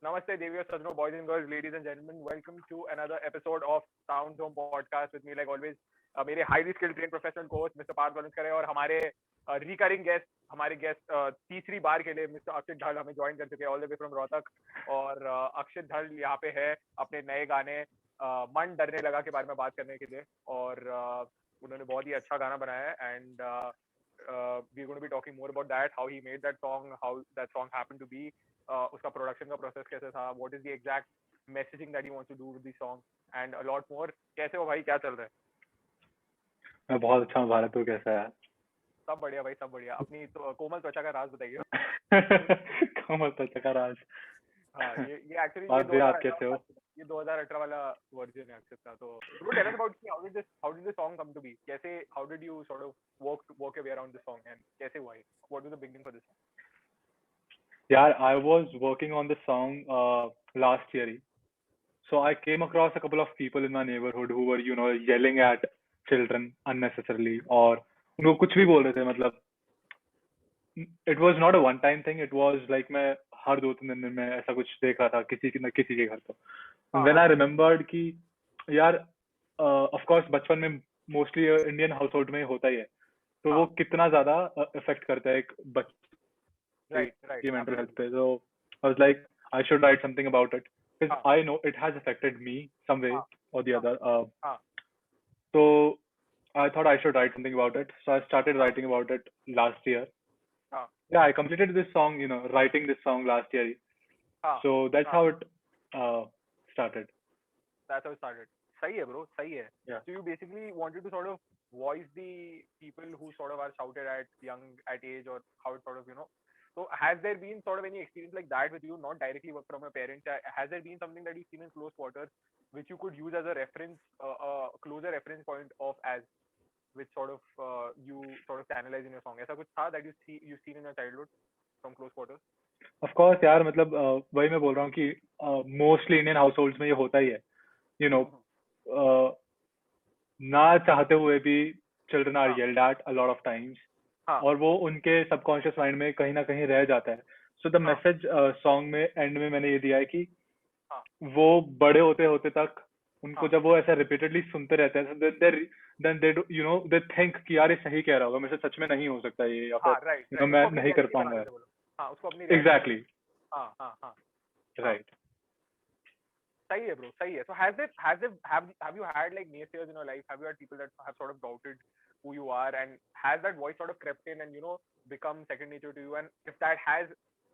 Namaste, Deviya Sadhno, boys and girls, ladies and gentlemen. Welcome to another episode of Sound Zone Podcast with me, like always, मेरे highly skilled trained professional coach, Mr. Parth Valanskar और हमारे recurring guest, हमारे guest तीसरी बार के लिए Mr. अक्षित ढाल हमें join कर चुके हैं all the way from Rohtak और अक्षित ढाल यहाँ पे है अपने नए गाने मन डरने लगा के बारे में बात करने के लिए और उन्होंने बहुत ही अच्छा गाना बनाया है and we're going to be talking more about that, how he made that song, how that song happened to be, उसका प्रोडक्शन का प्रोसेस कैसे था, what is the exact messaging that you want to do with the song and a lot more. कैसे हो भाई, क्या चल रहा है? मैं बहुत अच्छा हूँ भारत, तू कैसा है? सब बढ़िया भाई, सब बढ़िया. अपनी तो कोमल त्वचा का राज बताइए. कोमल त्वचा का राज. हाँ, ये एक्चुअली आप कैसे हो? ये 2018 वाला वर्जन है अक्षित का. तो tell us about how did this song come to be. कैसे, how did you sort of work your way around this song and कैसे हुआ ये? What was the beginning for this song? Yeah, I was working on this song last year. So I came across a couple of people in my neighborhood who were, yelling at children unnecessarily, और उनको कुछ भी बोल रहे थे. मतलब it was not a one time thing. It was like मैं हर 2-3 दिन में ऐसा कुछ देख रहा था किसी के घर. तो when I remembered कि यार of course बचपन में मोस्टली इंडियन हाउसहोल्ड में होता ही है, तो वो कितना ज्यादा इफेक्ट करता है एक बच्चे की मेंटल हेल्थ पे. So I was like, I should write something about it because I know it has affected me some way or the other. So I thought I should write something about it. So I started writing about it last year. Yeah, I completed this song, writing this song last year. So that's how it started. That's how it started. सही है bro, सही है. Yeah. So you basically wanted to sort of voice the people who sort of are shouted at young at age, or how it sort of, So has there been sort of any experience like that with you, not directly from your parents? Has there been something that you've seen in close quarters which you could use as a reference, a closer reference point of as, which sort of you sort of channelize in your song? ऐसा कुछ था that you've seen in your childhood from close quarters? Of course यार, मतलब वही मैं बोल रहा हूँ कि मोस्टली इंडियन हाउसहोल्ड्स में ये होता ही है. ना चाहते हुए भी children are yelled at a lot of times, और वो उनके सबकॉन्शियस माइंड में कहीं ना कहीं रह जाता है. सो द मैसेज सॉन्ग में एंड में मैंने ये दिया है कि वो बड़े होते होते तक उनको जब वो ऐसा रिपीटेडली सुनते रहते हैं, देन दे थिंक कि यार ये सही कह रहा होगा, मेरे से सच में नहीं हो सकता ये, या फिर मैं नहीं कर पाऊंगा. एग्जैक्टली. राइट. सही है ब्रो, सही है. So have you had like naysayers in your life? Have you had people that have sort of doubted who you are, and has that voice sort of crept in and become second nature to you? And if that has,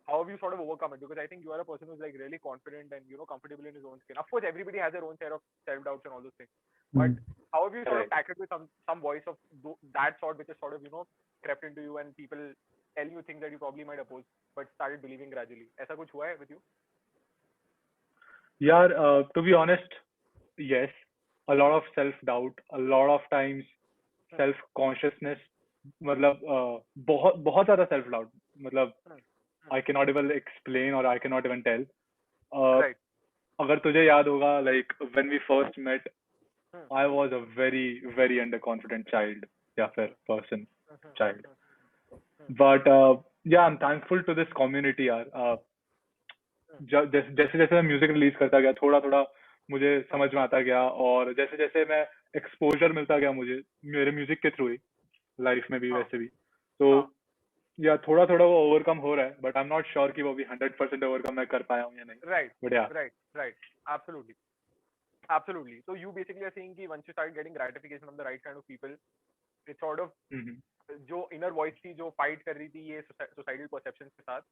how have you sort of overcome it? Because I think you are a person who's like really confident and comfortable in his own skin. Of course, everybody has their own share of self doubts and all those things. But how have you sort of tackled with some voice of that sort, which is sort of crept into you, and people telling you things that you probably might oppose, but started believing gradually? ऐसा कुछ हुआ है with you? यार, to be honest, yes, a lot of self-doubt, a lot of times self-consciousness, मतलब बहुत ज़्यादा self-doubt, मतलब I cannot even explain or I cannot even tell. अगर तुझे याद होगा, like when we first met, I was a very very underconfident child, या फिर child. But yeah, I'm thankful to this community यार. जैसे जैसे मैं म्यूजिक रिलीज करता गया, थोड़ा थोड़ा मुझे समझ में आता गया, और जैसे जैसे मैं एक्सपोजर मिलता गया मुझे मेरे म्यूजिक के थ्रू ही, लाइफ में भी वैसे भी, तो या थोड़ा थोड़ा वो ओवरकम हो रहा है. But I am not sure कि वो भी 100% ओवरकम मैं कर पाया हूँ या नहीं. Right. Absolutely. So you basically are saying कि once you start getting gratification from the right kind of people, it sort of जो inner voice थी जो fight कर रही थी ये societal perceptions के साथ,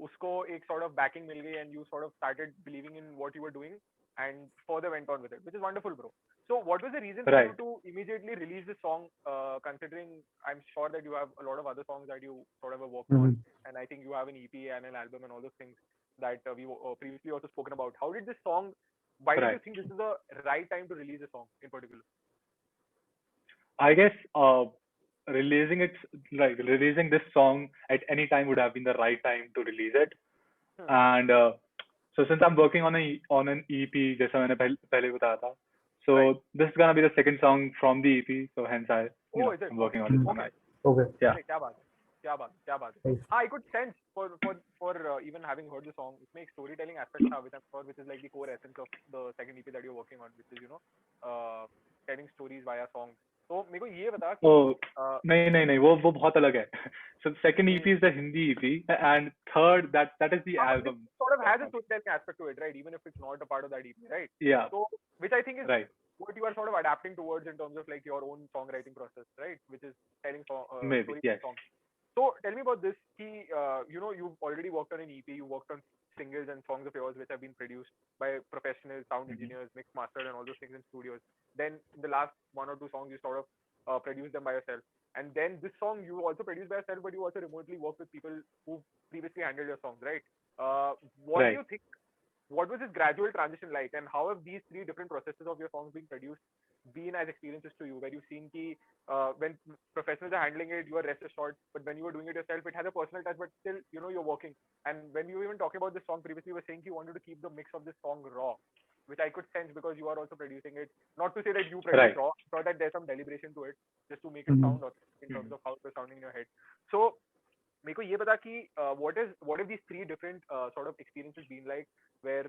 उसको एक sort of backing मिल गई, and you sort of started believing in what you were doing and further went on with it, which is wonderful, bro. So what was the reason for you to immediately release this song, considering I'm sure that you have a lot of other songs that you sort of have worked on, and I think you have an EP and an album and all those things that we previously also spoken about. How did this song, why do you think this is the right time to release a song in particular? I guess releasing this song at any time would have been the right time to release it. And so since I'm working on an EP, जैसा मैंने पहले बताया था, so this is gonna be the second song from the EP, so hence I'm working on this one. Okay. Yeah. क्या बात है. क्या बात है. Nice. I could sense for even having heard the song, इसमें एक storytelling aspect था, which I'm sure which is like the core essence of the second EP that you're working on, which is telling stories via songs. तो मेरे को ये बता कि Oh, नहीं, वो बहुत अलग है. So second EP is the Hindi EP, and third that is the album. Sort of has a storytelling aspect to it, right? Even if it's not a part of that EP, right? Yeah. So which I think is Right. what you are sort of adapting towards in terms of like your own songwriting process, right? Which is telling Maybe, stories yes. in songs. So tell me about this. You've already worked on an EP. You worked on singles and songs of yours which have been produced by professional sound engineers, mixed mastered, and all those things in studios. Then in the last one or two songs, you sort of produced them by yourself. And then this song you also produced by yourself, but you also remotely worked with people who previously handled your songs, right? What Right. do you think? What was this gradual transition like, and how have these three different processes of your songs being produced been as experiences to you, where you've seen ki when professionals are handling it, you are rest assured, but when you were doing it yourself, it has a personal touch, but still, you're working. And when you were even talking about this song previously, you were saying you wanted to keep the mix of this song raw, which I could sense because you are also producing it. Not to say that you produce Right. raw, but that there's some deliberation to it, just to make it sound authentic in terms of how it was sounding in your head. So मेरे को ये बता कि what have these three different sort of experiences been like, where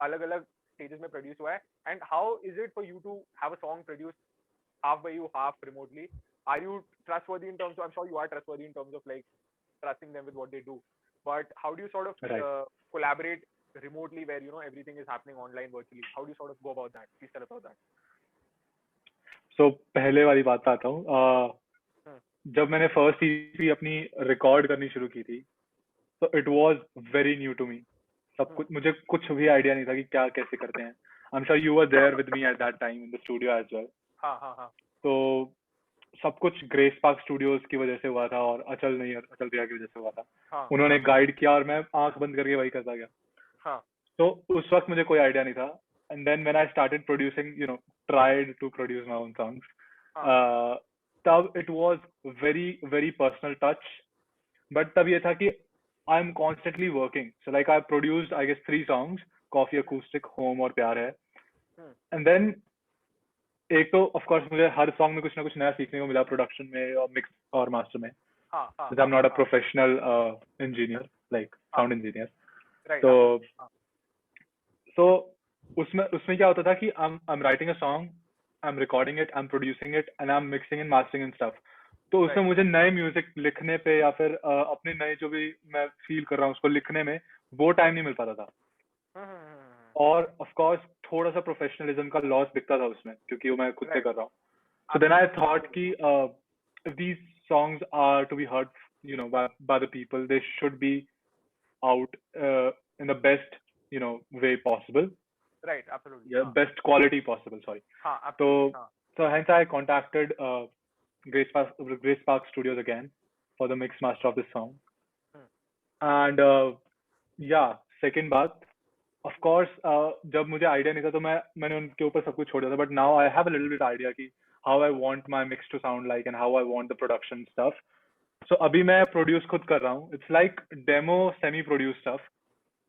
अलग-अलग stages में produce हुआ है, and how is it for you to have a song produced half by you, half remotely? Are you trustworthy in terms of, I'm sure you are trustworthy in terms of like trusting them with what they do, but how do you sort of Right. collaborate remotely where everything is happening online virtually? How do you sort of go about that? Please tell us about that. So पहले वाली बात पे आता हूँ. जब मैंने first EP अपनी record करनी शुरू की थी, तो it was very new to me. सब कुछ मुझे कुछ भी आइडिया नहीं था कि क्या कैसे करते हैं. I am sure you were there with me at that time in the studio as well. हाँ. तो सब कुछ ग्रेस पार्क स्टूडियोज की वजह से हुआ था और अचल भैया की वजह से हुआ था. उन्होंने गाइड किया और मैं आंख बंद करके वही करता गया. तो उस वक्त मुझे कोई आइडिया नहीं था. And then when I started producing, tried to produce my own songs, तब it was very very personal touch. But तब ये था कि I am constantly working. So like I produced I guess 3 songs, coffee acoustic, home और प्यार है. And then एक तो ऑफ कोर्स मुझे हर सॉन्ग में कुछ ना कुछ नया सीखने को मिला, प्रोडक्शन में और मिक्स और मास्टर में. I am not a professional engineer, like sound engineer. तो उसमें क्या होता था कि I am writing a song, I am recording it, I am producing it, and I am mixing and mastering and stuff. तो उसमें मुझे नए म्यूजिक लिखने पे या फिर अपने नए जो भी मैं फील कर रहा हूँ उसको लिखने में वो टाइम नहीं मिल पाता था. और ऑफ कोर्स थोड़ा सा प्रोफेशनलिज्म का लॉस दिखता था उसमें, क्योंकि वो मैं खुद से कर रहा हूँ. सो देन आई थॉट कि if these songs are to be heard, by the people, they should be out in the best, way possible. Right, absolutely. Yeah, best quality possible. Sorry. Absolutely. So hence I contacted Grace Park Studios again for the mix master of this song. And yeah, second बात, of course, जब मुझे idea नहीं था तो मैंने उनके ऊपर सब कुछ छोड़ दिया था. But now I have a little bit idea कि how I want my mix to sound like and how I want the production stuff. So अभी मैं produce खुद कर रहा हूँ. It's like demo semi-produced stuff.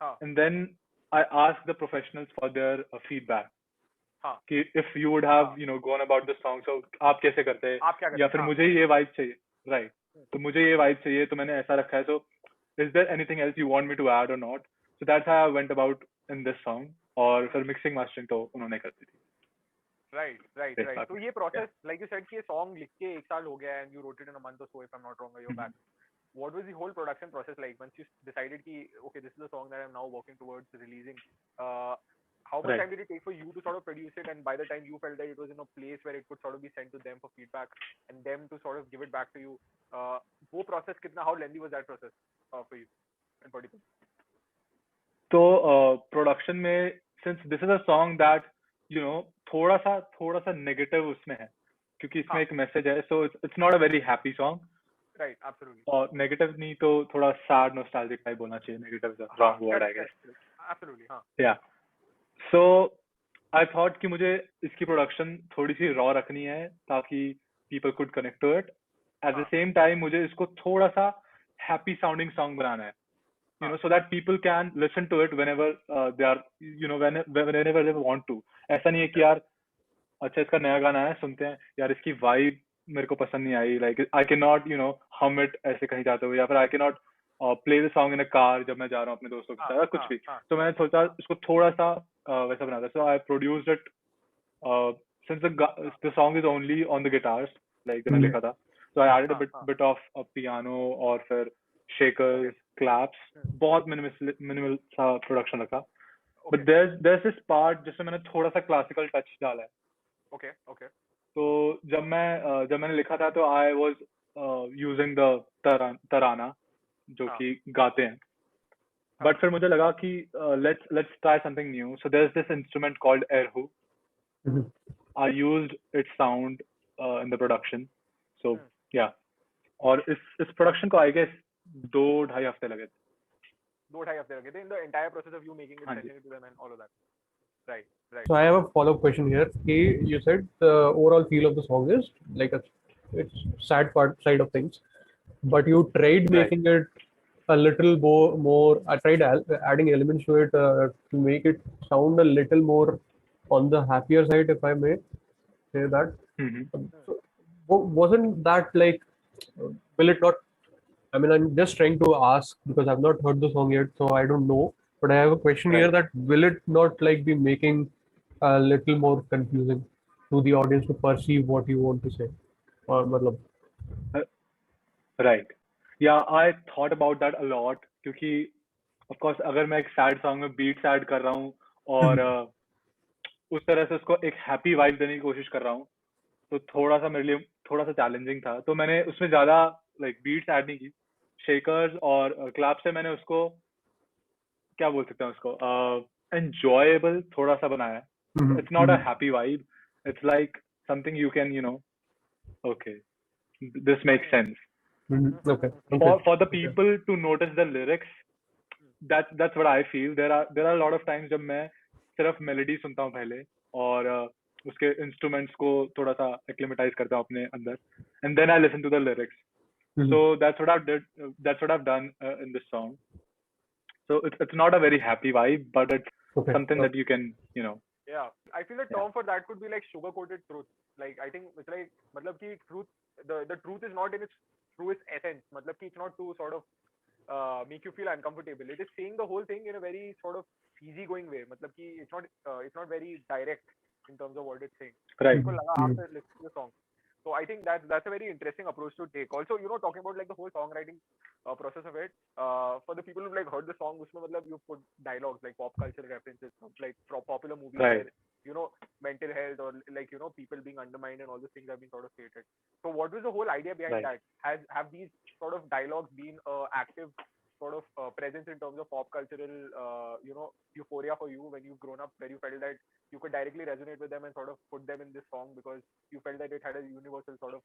And then I ask the professionals for their feedback. कि if you would have gone about the song, so आप कैसे करते हैं, या फिर मुझे ये vibe चाहिए, right? तो मुझे ये vibe चाहिए तो मैंने ऐसा रखा है. So is there anything else you want me to add or not? So that's how I went about in this song. और फिर mixing mastering तो उन्होंने कर दी थी. Right. तो ये process, like you said कि ये song लिख के 1 साल हो गया and you wrote it in a month or so, if I'm not wrong, you're back. What was the whole production process like once you decided कि okay, this is the song that I'm now working towards releasing? How much time did it take for you to sort of produce it, and by the time you felt that it was in a place where it could sort of be sent to them for feedback and them to sort of give it back to you? वो process कितना, how lengthy was that process for you in particular? तो production में, since this is a song that थोड़ा सा negative उसमें है, क्योंकि इसमें एक message है, so it's not a very happy song. Right, absolutely. और negative नहीं तो थोड़ा sad nostalgic type बोलना चाहिए. Negative is the wrong word, I guess. Absolutely, हाँ. Yeah. So I thought कि मुझे इसकी production थोड़ी सी raw रखनी है ताकि people could connect to it. At the same time मुझे इसको थोड़ा सा happy sounding song बनाना है. So that people can listen to it whenever they are, whenever they want to. ऐसा नहीं है कि यार अच्छा इसका नया गाना है सुनते हैं यार, इसकी vibe मेरे को पसंद नहीं आई, like I cannot hum it ऐसे कहीं जाते हुए, या फिर I cannot play the song in a car जब मैं जा रहा हूँ अपने दोस्तों के हाँ साथ, या कुछ हाँ भी. हाँ तो मैंने सोचा इसको थोड़ा सा वैसा बना था. So I produced it since the song is only on the guitars, like जो मैंने लिखा था. So I added a हाँ हाँ bit of a piano और फिर shakers, claps, बहुत minimal सा production रखा. Okay But there's this part जिसमें मैंने थोड़ा सा classical touch डाला है. ओके ओके तो जब मैंने लिखा था तो I was using the तराना जो हाँ कि गाते हैं. हाँ But फिर मुझे लगा कि let's try something new. So there's this instrument called erhu. Mhm. I used its sound in the production. So Hmm. yeah. और इस production को I guess 2-2.5 हफ्ते लगे थे. 2-2.5 हफ्ते लगे थे in the entire process of you making it, हाँ जी. sending it to them and all of that. Right, right. So I have a follow-up question here. You said the overall feel of the song is like it's sad part side of things, but you tried Right. making it a little more. I tried adding elements to it to make it sound a little more on the happier side, if I may say that. Mm-hmm. So, wasn't that like, will it not? I mean, I'm just trying to ask because I've not heard the song yet, so I don't know. But I have a question here Right. that will it not like be making a little more confusing to the audience to perceive what you want to say? Or matlab, Right. Yeah, I thought about that a lot क्योंकि of course अगर मैं एक sad song में beats add कर रहा हूँ और उस तरह से उसको एक happy vibe देने की कोशिश कर रहा हूँ, तो थोड़ा सा मेरे लिए थोड़ा सा challenging था. तो मैंने उसमें ज़्यादा like beats add नहीं की. Shakers और clap से मैंने उसको क्या बोल सकते हैं उसको enjoyable थोड़ा सा बनाया. It's not a happy vibe. It's like something you can okay, this makes sense. okay. For the people to notice the lyrics, that's what I feel. There are a lot of times जब मैं सिर्फ melody सुनता हूँ पहले और उसके instruments को थोड़ा सा acclimatize करता हूँ अपने अंदर, and then I listen to the lyrics. So that's what I've done in this song. So it's not a very happy vibe, but it's something that you can Yeah, I feel the term for that could be like sugar-coated truth. Like I think it's like, मतलब कि truth, the truth is not in its truest essence. मतलब कि it's not to sort of make you feel uncomfortable. It is saying the whole thing in a very sort of easygoing way. मतलब कि it's not very direct in terms of what it's saying. Right. उसको लगा after listening to the song. So I think that's a very interesting approach to take. Also, talking about like the whole songwriting process of it. For the people who like heard the song, उसमें मतलब you put dialogues like pop culture references, like popular movies Right. where mental health or like people being undermined and all these things have been sort of stated. So what was the whole idea behind Right. that? Have these sort of dialogues been active sort of presence in terms of pop cultural euphoria for you when you've grown up, where you felt that you could directly resonate with them and sort of put them in this song because you felt that it had a universal sort of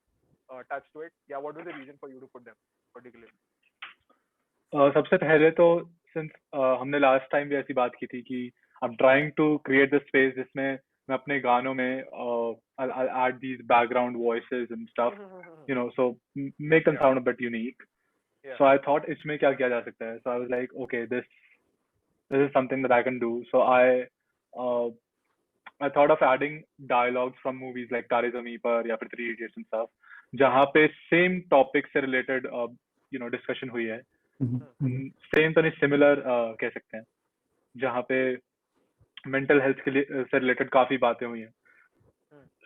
touch to it? Yeah, what was the reason for you to put them particularly? सबसे पहले तो since हमने last time भी ऐसी बात की थी कि I'm trying to create the space जिसमें मैं अपने गानों में I'll add these background voices and stuff, so make them sound a bit unique. Yeah. So I thought इसमें क्या किया जा सकता है. So I was like, okay, this is something that I can do. So I thought of adding dialogues from movies like Tare Zameen Par या फिर Three Idiots and stuff, जहाँ पे same topic से related discussion हुई है. Same तो नहीं, similar कह सकते हैं, जहाँ पे मेंटल हेल्थ के लिए से रिलेटेड काफी बातें हुई हैं.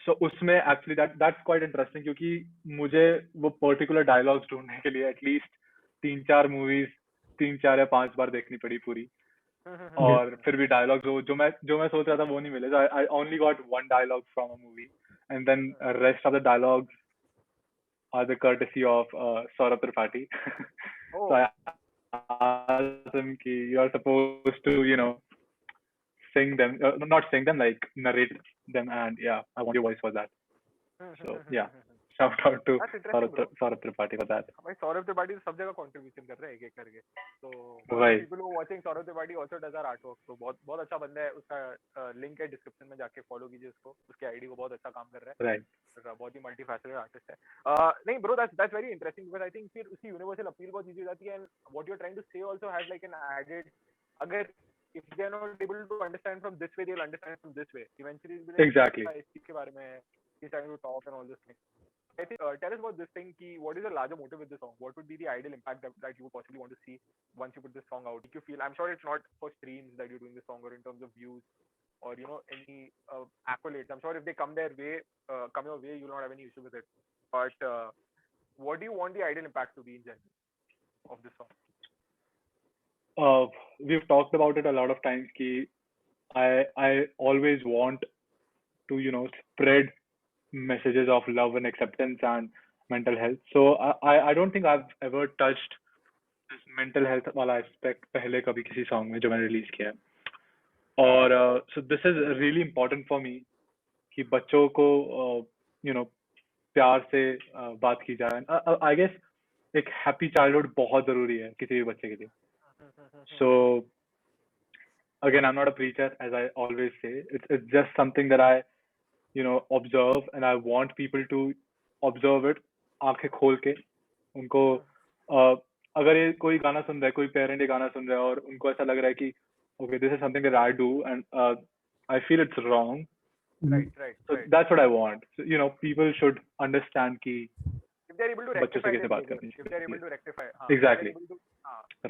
सो उसमें एक्चुअली दैट्स क्वाइट इंटरेस्टिंग क्योंकि मुझे वो पर्टिकुलर डायलॉग्स ढूंढने के लिए एटलीस्ट 3-4 मूवीज 3-4 या 5 बार देखनी पड़ी पूरी. और फिर भी डायलॉग्स जो मैं सोच रहा था वो नहीं मिले. I only got one dialogue from a movie and then rest of the dialogues are the courtesy of Saurabh Tripathi. So I asked him ki you are supposed to sing them, not sing them, like narrate them, and yeah, I want your voice for that. So yeah, shout out to That's interesting, bro. Saurabh Tripathi for that. भाई सौरभ त्रिपाठी सब जगह contribution कर रहे हैं एक एक करके. So Right. people who are watching, Saurabh Tripathi also does our artwork. तो बहुत अच्छा बंदा है. उसका लिंक है डिस्क्रिप्शन में, जाके फॉलो कीजिए उसको. उसके आईडी को बहुत अच्छा काम कर रहा है. Right. बहुत ही मल्टीफैसेटेड आर्टिस्ट है. नहीं bro, that's very interesting because I think फिर उसकी यूनिवर्सल अपील बहुत इजी हो जाती है. And what you're trying to say also has like an added, अगर if they are not able to understand from this way, they'll understand from this way. Eventually, Exactly. इस चीज के बारे में he's trying to talk and all this thing. I think tell us about this thing. What is the larger motive with the song? What would be the ideal impact that you would possibly want to see once you put this song out? Make you feel. I'm sure it's not for streams that you're doing this song, or in terms of views, or any accolades. I'm sure if they come your way, you'll not have any issue with it. But what do you want the ideal impact to be in general of this song? We've talked about it a lot of times. I always want to spread messages of love and acceptance and mental health. So I don't think I've ever touched this mental health वाला aspect पहले कभी किसी song में जो मैंने release किया है. और so this is really important for me कि बच्चों को प्यार से बात की जाए. I guess एक happy childhood बहुत जरूरी है किसी भी बच्चे के लिए. So again, I'm not a preacher, as I always say. It's just something that I observe, and I want people to observe it आंखें खोल के. उनको अगर ये कोई गाना सुन रहा है, कोई पेरेंट ये गाना सुन रहा है और उनको ऐसा लग रहा है कि okay, this is something that I do and I feel it's wrong. Right. So that's what I want. So, people should understand कि if they're able to बच्चों से rectify कैसे their बात behavior, करनी if they're able चाहिए. to rectify, Exactly. if they're able to,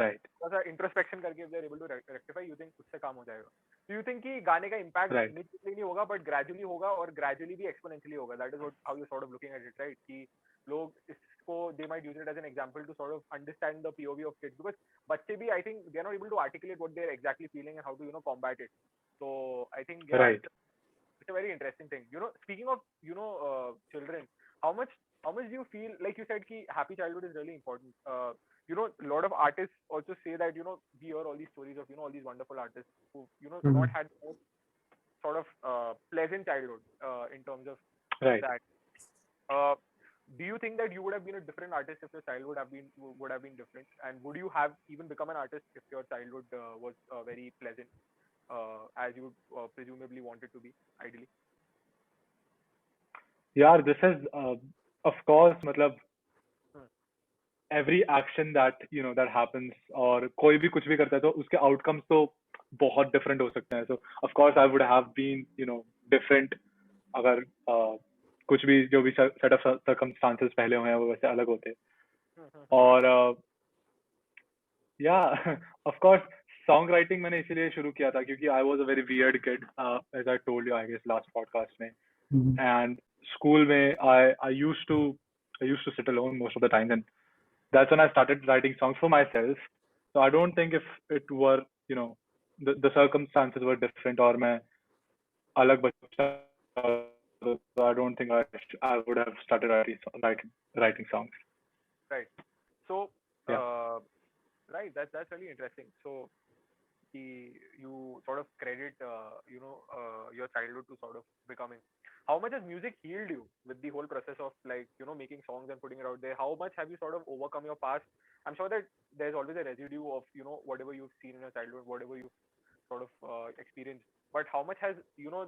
Right. थोड़ा सा introspection करके if they're able to rectify, you think उससे काम हो जाएगा. So you think कि गाने का impact Right. immediately नहीं होगा, but gradually होगा और gradually भी exponentially होगा. That is how you're sort of looking at it, right? कि लोग इसको they might use it as an example to sort of understand the POV of kids, because बच्चे भी I think they're not able to articulate what they're exactly feeling and how to combat it. So I think Right. it's a very interesting thing. Speaking of children, how much do you feel, like you said ki happy childhood is really important. A lot of artists also say that we hear all these stories of all these wonderful artists who not had most sort of pleasant childhood in terms of Right. that. Do you think that you would have been a different artist if your childhood would have been different, and would you have even become an artist if your childhood was very pleasant, as you would presumably want it to be ideally? Yeah, this is of course मतलब every action that that happens और कोई भी कुछ भी करता है तो उसके outcomes तो बहुत different हो सकते हैं. So of course I would have been different अगर कुछ भी जो भी set of circumstances पहले हुए हैं वो वैसे अलग होते. और yeah, of course songwriting मैंने इसीलिए शुरू किया था क्योंकि I was a very weird kid, as I told you I guess last podcast में. And school में I used to sit alone most of the time, and that's when I started writing songs for myself. So I don't think if it were the circumstances were different or मैं अलग बच्चा, so I don't think I would have started writing songs. Right. So Yeah. right, that's really interesting. So you sort of credit your childhood to sort of becoming. How much has music healed you with the whole process of making songs and putting it out there? How much have you sort of overcome your past? I'm sure that there's always a residue of whatever you've seen in your childhood, whatever you've sort of experienced. But how much has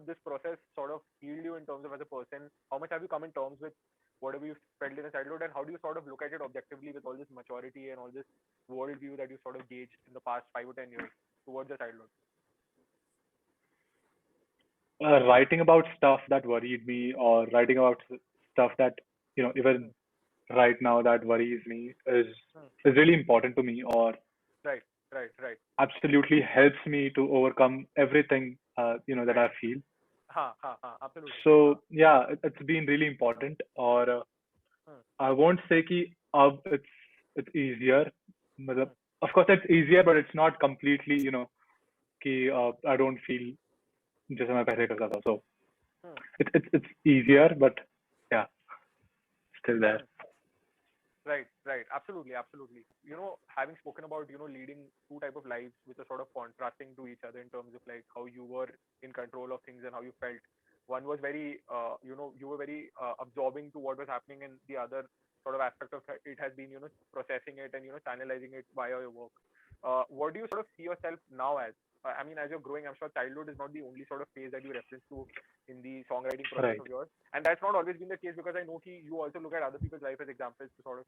this process sort of healed you in terms of as a person? How much have you come in terms with whatever you felt in your childhood, and how do you sort of look at it objectively with all this maturity and all this worldview that you sort of gauged in the past 5 or 10 years towards your childhood? Writing about stuff that worried me, or writing about stuff that even right now that worries me is really important to me, or Right. absolutely helps me to overcome everything that I feel. Absolutely. So yeah, it's been really important. Or I won't say कि अब it's easier. मतलब of course it's easier, but it's not completely कि I don't feel जैसे मैं पहले करता था. So it's easier, but yeah, still there. Right. Absolutely. Having spoken about leading two type of lives which are sort of contrasting to each other in terms of like how you were in control of things and how you felt. One was very you were very absorbing to what was happening, and the other sort of aspect of it has been processing it and channelizing it via your work. What do you sort of see yourself now as? I mean, as you're growing, I'm sure childhood is not the only sort of phase that you reference to in the songwriting process Right. of yours, and that's not always been the case, because I know you also look at other people's life as examples to sort of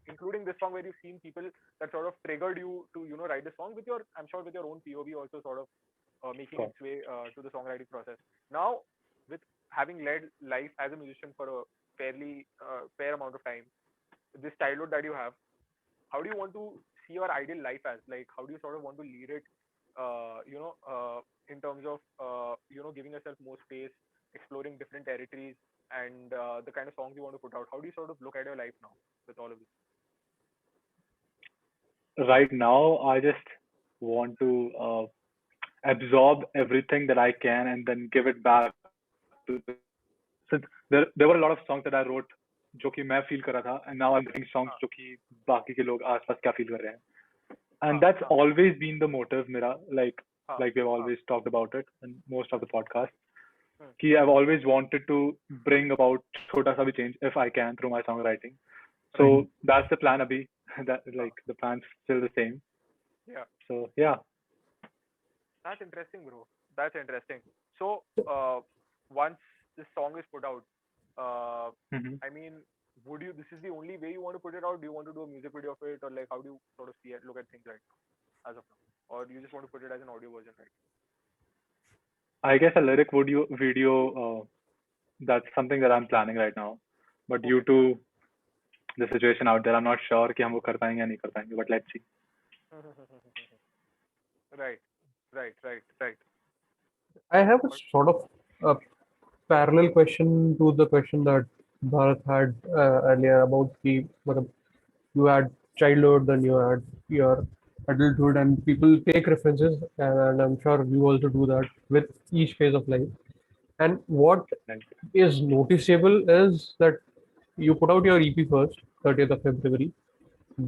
including this song where you've seen people that sort of triggered you to write the song with your, I'm sure with your own POV also sort of making its way to the songwriting process. Now, with having led life as a musician for fairly fair amount of time, this childhood that you have, how do you want to see your ideal life as? Like, how do you sort of want to lead it? In terms of giving yourself more space, exploring different territories, and the kind of songs you want to put out. How do you sort of look at your life now with all of this? Right now, I just want to absorb everything that I can and then give it back to the since there were a lot of songs that I wrote जो कि मैं feel कर रहा था and now I'm writing songs हाँ जो कि बाकी के लोग आसपास क्या feel कर रहे हैं and हाँ that's हाँ always been the motive मेरा हाँ like we've हाँ always talked about it in most of the podcasts हम्म, कि I've always wanted to bring about छोटा सा भी change if I can through my songwriting so Mhm. that's the plan abhi that हाँ like the plan's still the same yeah. so yeah. That's interesting, bro. That's interesting. So, once this song is put out, Mm-hmm. I mean, would you? This is the only way you want to put it out? Do you want to do a music video of it, or like, how do you sort of see it, look at things right now, as of now, or do you just want to put it as an audio version, right? I guess a lyric video that's something that I'm planning right now but due Okay. to the situation out there I'm not sure कि हम वो कर पाएंगे या नहीं कर पाएंगे but let's see. Right, right, right, right. I have a But sort of a parallel question to the question that Bharat had earlier about the मतलब, you had childhood, then you had your adulthood, and people take references, and I'm sure you also do that with each phase of life. And what Right. is noticeable is that you put out your EP first, 30th of February,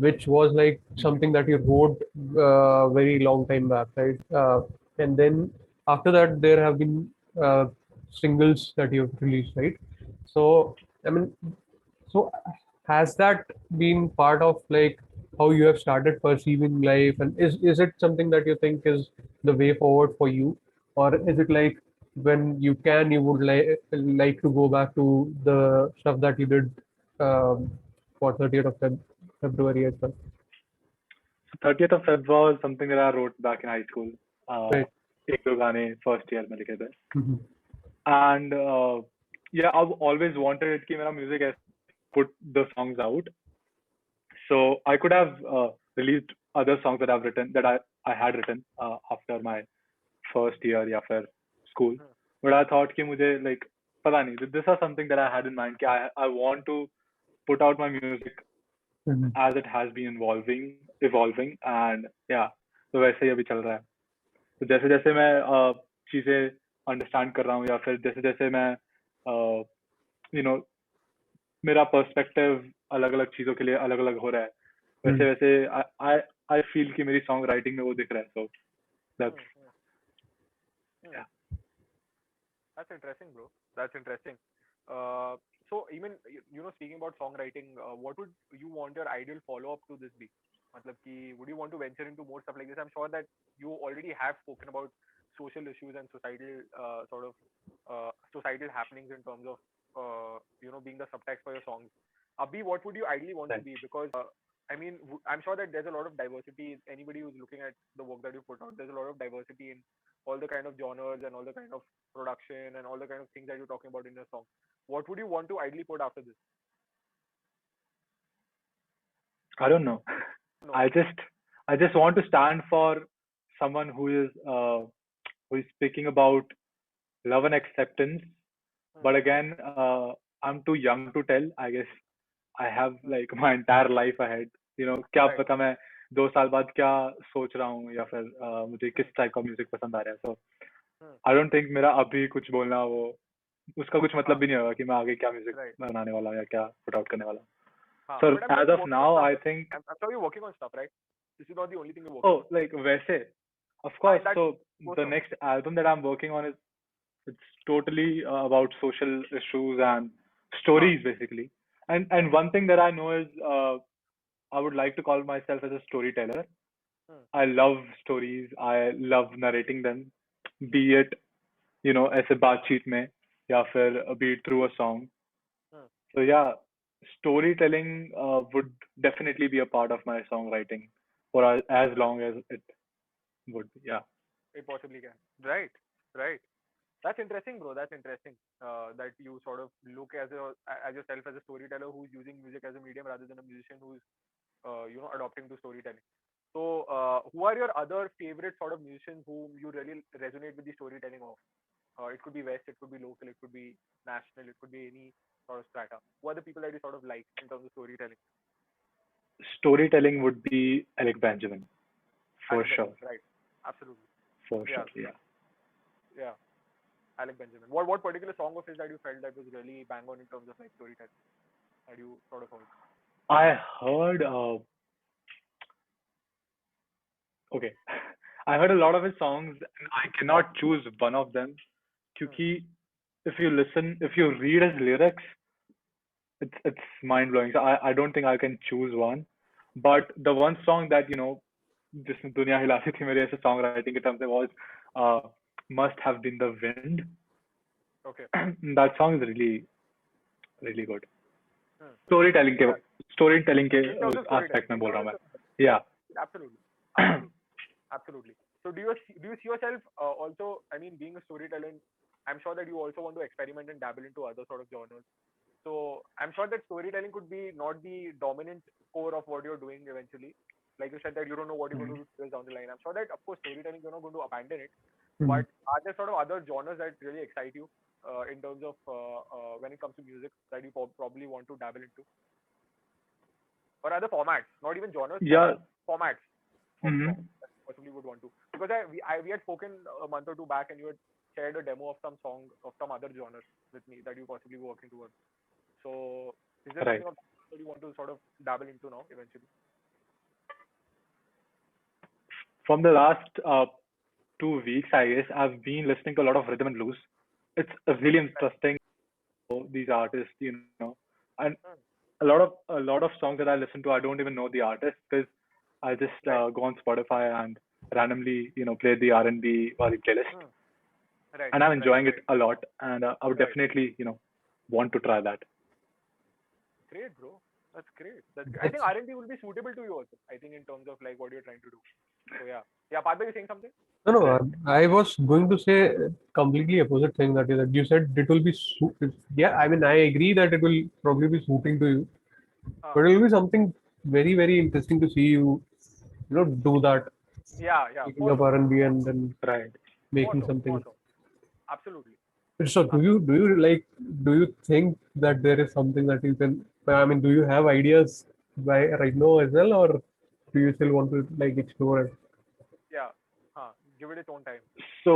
which was like Mhm. something that you wrote very long time back, right? And then after that, there have been singles that you've released, right? So, I mean, so has that been part of like how you have started perceiving life, and is it something that you think is the way forward for you, or is it like when you can, you would like to go back to the stuff that you did for 30th of February as well? So 30th of Feb was something that I wrote back in high school. Right. एक दो गाने first year में लिखे थे Mhm. and yeah I've always wanted it कि मेरा music ऐसे put the songs out so I could have released other songs that I had written after my first year या फिर school Hmm, but I thought कि मुझे like पता नहीं this was something that I had in mind कि I want to put out my music Mhm. as it has been evolving and yeah तो वैसे ही अभी चल रहा है तो जैसे जैसे मैं चीजें अंडरस्टैंड कर रहा हूँ या फिर जैसे जैसे मैं यू नो मेरा पर्सपेक्टिव अलग अलग चीजों के लिए अलग अलग हो रहा है वैसे Mhm. वैसे आई आई फील कि मेरी सॉन्ग राइटिंग में वो दिख रहा है सो hmm, that's hmm, hmm. That's interesting, bro. That's interesting. Uh, so even speaking about songwriting, what would you want your ideal follow-up to this be? मतलब कि would you want to venture into more stuff like this? I'm sure that you already have spoken about social issues and societal societal happenings in terms of being the subtext for your songs. Abhi, what would you ideally want to right be? Because I mean, I'm sure that there's a lot of diversity. Anybody who's looking at the work that you put out, there's a lot of diversity in all the kind of genres and all the kind of production and all the kind of things that you're talking about in your song. What would you want to ideally put after this? I don't know No. I just want to stand for someone who is speaking about love and acceptance Hmm, but again I'm too young to tell I guess I have hmm. like my entire life ahead क्या Right. पता मैं 2 साल बाद क्या सोच रहा हूँ या फिर मुझे Hmm, किस टाइप का म्यूजिक पसंद आ रहा है सो hmm. आई डोंट थिंक मेरा अभी कुछ बोलना वो उसका कुछ मतलब हाँ, भी नहीं होगा कि मैं आगे क्या म्यूजिक right. बनाने वाला हूँ या क्या पुट आउट करने वाला हूँ हाँ, so but I'm sure as you're of working on now stuff. I think I'm sure you're working on stuff, right? This is not the only thing you're oh working on. Like वैसे of हाँ, course in that so goes the on. next album that I'm working on is it's totally about social issues and हाँ, stories basically and right. one thing that I know is I would like to call myself as a storyteller. Hmm, I love stories. I love narrating them, be it ऐसे बातचीत में या फिर be it through a song. hmm. So yeah, storytelling would definitely be a part of my songwriting for as long as it would. Yeah. It possibly can. Right, right. That's interesting, bro. That's interesting. That you sort of look as yourself as a storyteller who's using music as a medium rather than a musician who's adopting to storytelling. So, who are your other favorite sort of musicians whom you really resonate with the storytelling of? It could be West, it could be local, it could be national, it could be any sort of strata. Who are the people that you sort of like in terms of storytelling? Storytelling would be Alec Benjamin, for Alec sure, Benjamin, right? Absolutely. for Yeah, sure. Yeah. yeah. Alec Benjamin. What particular song of his that you felt that was really bang on in terms of like storytelling that you sort of heard? I heard, okay, I heard a lot of his songs, and I cannot choose one of them. Hmm. Because if you read his lyrics, it's mind blowing. So I don't think I can choose one. But the one song that जिसने दुनिया हिलाती थी मेरे ऐसे songwriting के terms में was uh, must have been the wind. Okay. That song is really really good. Hmm. Storytelling के Yeah. storytelling के In terms of aspect में storytelling. बोल रहा हूँ मैं. Yeah. Absolutely. Absolutely. Absolutely. So do you see yourself also? I mean, being a storyteller, I'm sure that you also want to experiment and dabble into other sort of genres. So I'm sure that storytelling could be not the dominant core of what you're doing eventually. Like you said that you don't know what you're going to do 2 years down the line. I'm sure that of course storytelling you're not going to abandon it. Mhm. But are there sort of other genres that really excite you in terms of when it comes to music that you probably want to dabble into, or other formats? Not even genres. Yeah. Formats of Mhm. songs that you possibly would want to. Because we had spoken a month or two back, and you had shared a demo of some song of some other genre with me that you possibly were working towards. So is there Right. something of that you want to sort of dabble into now eventually? From the last 2 weeks, I guess, I've been listening to a lot of rhythm and blues. It's really interesting. These artists, and Hmm. a lot of songs that I listen to, I don't even know the artist because I just Right. go on Spotify and randomly, play the R&B Wali playlist, Hmm. Right. and I'm Right. enjoying Right. it a lot, and I would Right. definitely, want to try that. Great, bro. That's great. That's great. I think R&B will be suitable to you also. I think in terms of like what you're trying to do. So yeah. Yeah, Partha, you saying something? No, Right. I was going to say completely opposite thing that you said it will be yeah, I mean I agree that it will probably be suiting to you, but it will be something very, very interesting to see you do that, Yeah, yeah, picking for up sure. R&B and then Right. For making sure. For something. sure. Absolutely. So do you think that there is something that you can, I mean, do you have ideas right now as well, or do you still want to like explore it? Yeah. Give it its own time. So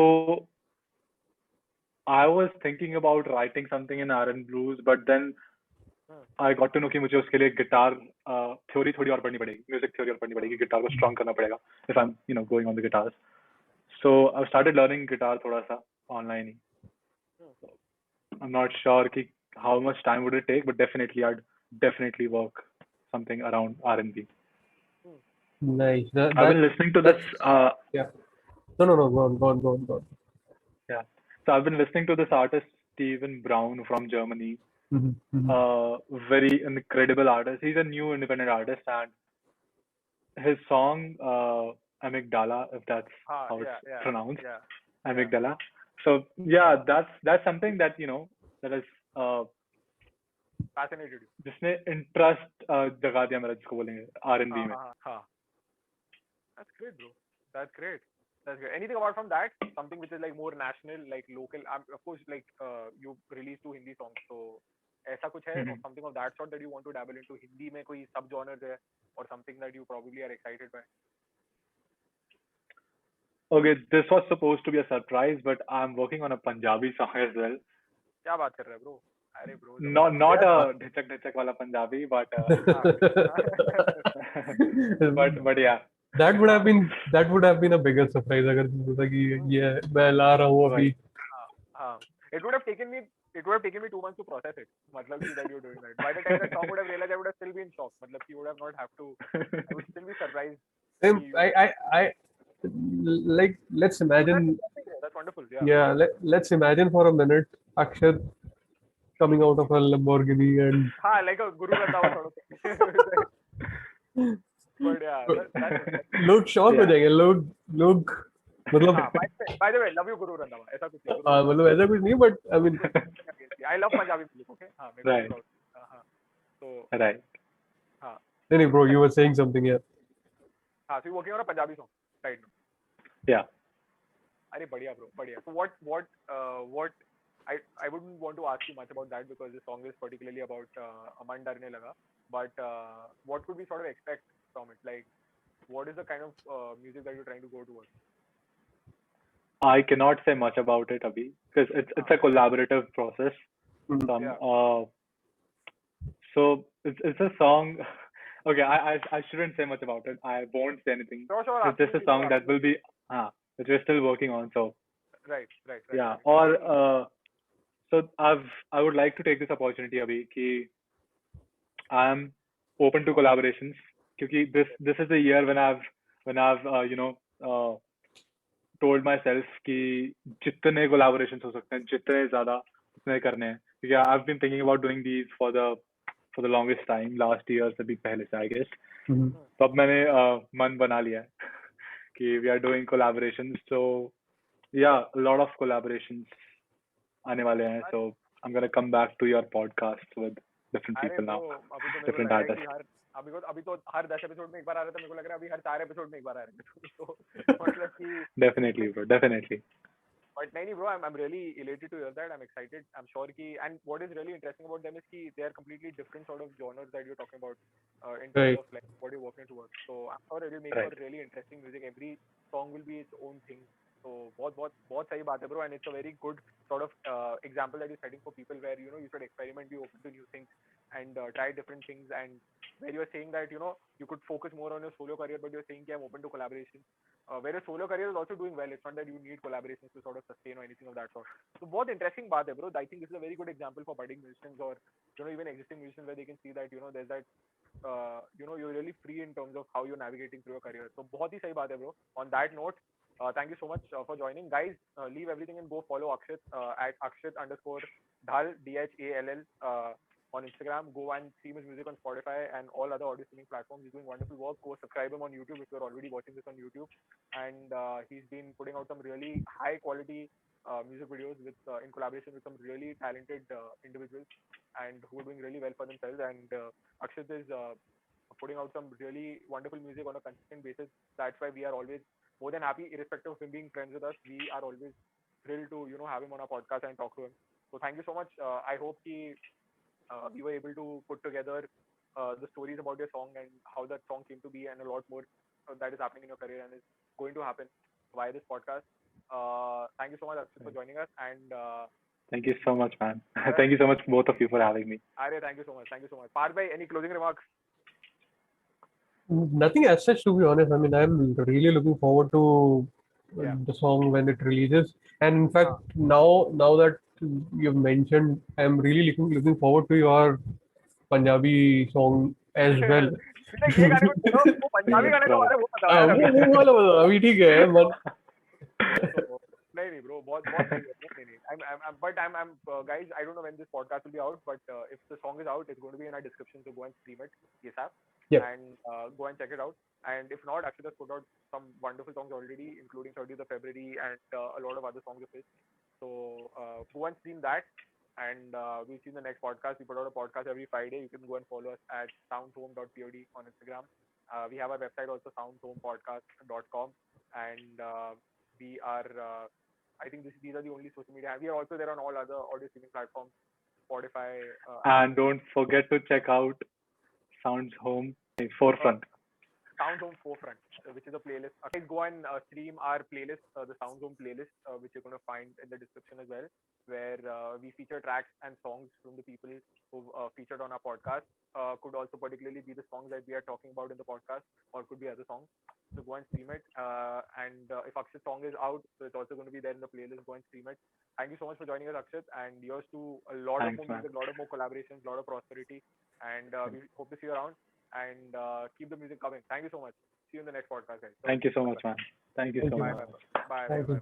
I was thinking about writing something in R&B blues, but then Hmm. I got to know कि मुझे उसके लिए guitar theory थोड़ी और पढ़नी पड़ेगी, music theory और पढ़नी पड़ेगी, गिटार को स्ट्रॉन्ग करना पड़ेगा if I'm going on the guitars. So I've started learning guitar थोड़ा सा online he. Hmm. I'm not sure कि how much time would it take, but definitely I'd definitely work something around R&B. Nice. I've been listening to this Yeah. No. Go on. yeah. So I've been listening to this artist Steven Brown from Germany. Very incredible artist. He's a new independent artist, and his song Amygdala, if that's how it's Yeah. pronounced, Yeah. Amygdala. So yeah, that's something that that is Fascinated you. जिसने interest जगा दिया मेरा, जिसको बोलेंगे R&B में. हाँ. That's great, bro. That's great. That's great. Anything apart from that? Something which is like more national, like local. Of course, like you released 2 Hindi songs, so ऐसा कुछ है or something of that sort that you want to dabble into? Hindi में कोई sub genres है or something that you probably are excited by? Okay, this was supposed to be a surprise, but I'm working on a Punjabi song as well. क्या बात कर रहे हैं, bro? अरे bro, Not a ढिचक वाला Punjabi, but but yeah. That would have been a bigger surprise अगर तुमको पता कि ये मैं ला रहा हूँ अभी. हाँ. It would have taken me 2 months to process it. मतलब कि that you're doing that. By the time that song would have realized, I would have still been shocked. मतलब कि would have not have to. I would still be surprised. I like let's imagine. That's wonderful. Yeah. Yeah, let's imagine for a minute Akshat coming out of a Lamborghini and हाँ, like a Guru Randhawa sort of thing. But yeah, that's लोग shock हो जाएंगे. लोग मतलब हाँ, by the way, love you Guru Randhawa. ऐसा कुछ नहीं. हाँ मतलब ऐसा कुछ नहीं but I mean I love Punjabi music. Okay. हाँ, मेरे को Right. proud. हाँ. So Right. हाँ. नहीं bro you were saying something yeah. हाँ, so you're working on a Punjabi song right now. Yeah. अरे बढ़िया bro, बढ़िया. So what I wouldn't want to ask you much about that because the song is particularly about Aman Darne Laga. But what could we sort of expect from it? Like, what is the kind of music that you're trying to go towards? I cannot say much about it, Abhi, because it's a collaborative process. Mhm. So, Yeah. so it's a song. Okay, I shouldn't say much about it. I won't say anything. Sure, It's just a absolutely, song bro, that will be, which we're still working on. So Right. yeah, or so I would like to take this opportunity, Abhi, कि I'm open to collaborations. Because this is the year when I've told myself कि जितने collaborations हो सकते हैं, जितने ज़्यादा उतने करने हैं. Because I've been thinking about doing these for the longest time, last year से भी पहले से, I guess. Mhm. तो अब मैंने मन बना लिया है कि we are doing collaborations. So yeah, a lot of collaborations आने वाले हैं. So I'm gonna come back to your podcast with different अरे people bro, now, अभी तो मेरे को different लग रहा है artists. कि अभी तो हर 10 एपिसोड में एक बार आ रहा था. मेरे को लग रहा है अभी हर 4 एपिसोड में एक बार आ रहा है. तो मतलब कि Definitely, bro. Definitely. But nahi, bro, I'm really elated to hear that. I'm excited. I'm sure and what is really interesting about them is they are completely different sort of genres that you're talking about in terms Right. of like what you're working towards. So I'm sure it will make Right. for really interesting music. Every song will be its own thing. So बहुत सही बात है, bro, and it's a very good sort of example that you're setting for people where you should experiment, be open to new things, and try different things. And where you're saying that you could focus more on your solo career, but you're saying I'm open to collaboration. Where your solo career is also doing well. It's not that you need collaborations to sort of sustain or anything of that sort. So बहुत interesting बात है, bro. I think this is a very good example for budding musicians or even existing musicians where they can see that there's that you're really free in terms of how you're navigating through your career. So बहुत ही सही बात है, bro. On that note, thank you so much for joining, guys. Leave everything and go follow Akshit at Akshit_Dhal DHALL on Instagram. Go and stream his music on Spotify and all other audio streaming platforms. He's doing wonderful work. Go subscribe him on YouTube if you're already watching this on YouTube. And he's been putting out some really high quality music videos in collaboration with some really talented individuals and who are doing really well for themselves. And Akshit is putting out some really wonderful music on a consistent basis. That's why we are always more than happy, irrespective of him being friends with us. We are always thrilled to have him on our podcast and talk to him. So thank you so much. I hope we were able to put together the stories about your song and how that song came to be, and a lot more that is happening in your career and is going to happen via this podcast. Thank you so much, Akshit, for joining us. And Thank you so much, man. Thank you so much, both of you, for having me. Arya, thank you so much. Parth bhai, any closing remarks? Nothing as such, to be honest. I mean, I'm really looking forward to Yeah. the song when it releases. And in fact, now that you've mentioned, I'm really looking forward to your Punjabi song as well. ये गाने को छोड़ो, वो पंजाबी गाने का बारे में वो बताओ यार अभी. वो वाला बताओ, अभी ठीक है but So, नहीं bro, बहुत सही है. नहीं. I'm guys, I don't know when this podcast will be out, but if the song is out, it's going to be in our description, so go and stream it ASAP. Yeah. And go and check it out. And if not, Akshit has put out some wonderful songs already, including 30th of February and a lot of other songs of his. So go and stream that. And we'll see in the next podcast. We put out a podcast every Friday. You can go and follow us at soundhome.pod on Instagram. We have our website also, soundhomepodcast.com. And we are, I think these are the only social media. We are also there on all other audio streaming platforms, Spotify. And don't forget to check out Sounds Home Forefront. Sounds Home Forefront, which is a playlist. Guys, go and stream our playlist, the Sounds Home playlist, which you're going to find in the description as well, where we feature tracks and songs from the people who featured on our podcast. Could also particularly be the songs that we are talking about in the podcast, or could be other songs. So go and stream it. And if Akshit's song is out, so it's also going to be there in the playlist. Go and stream it. Thank you so much for joining us, Akshit. And yours to a lot Thanks, of more music, a lot of more collaborations, a lot of prosperity. And we hope to see you around. And keep the music coming. Thank you so much. See you in the next podcast, guys. Thank you so much, man. Thank you so much. Bye. Thank you.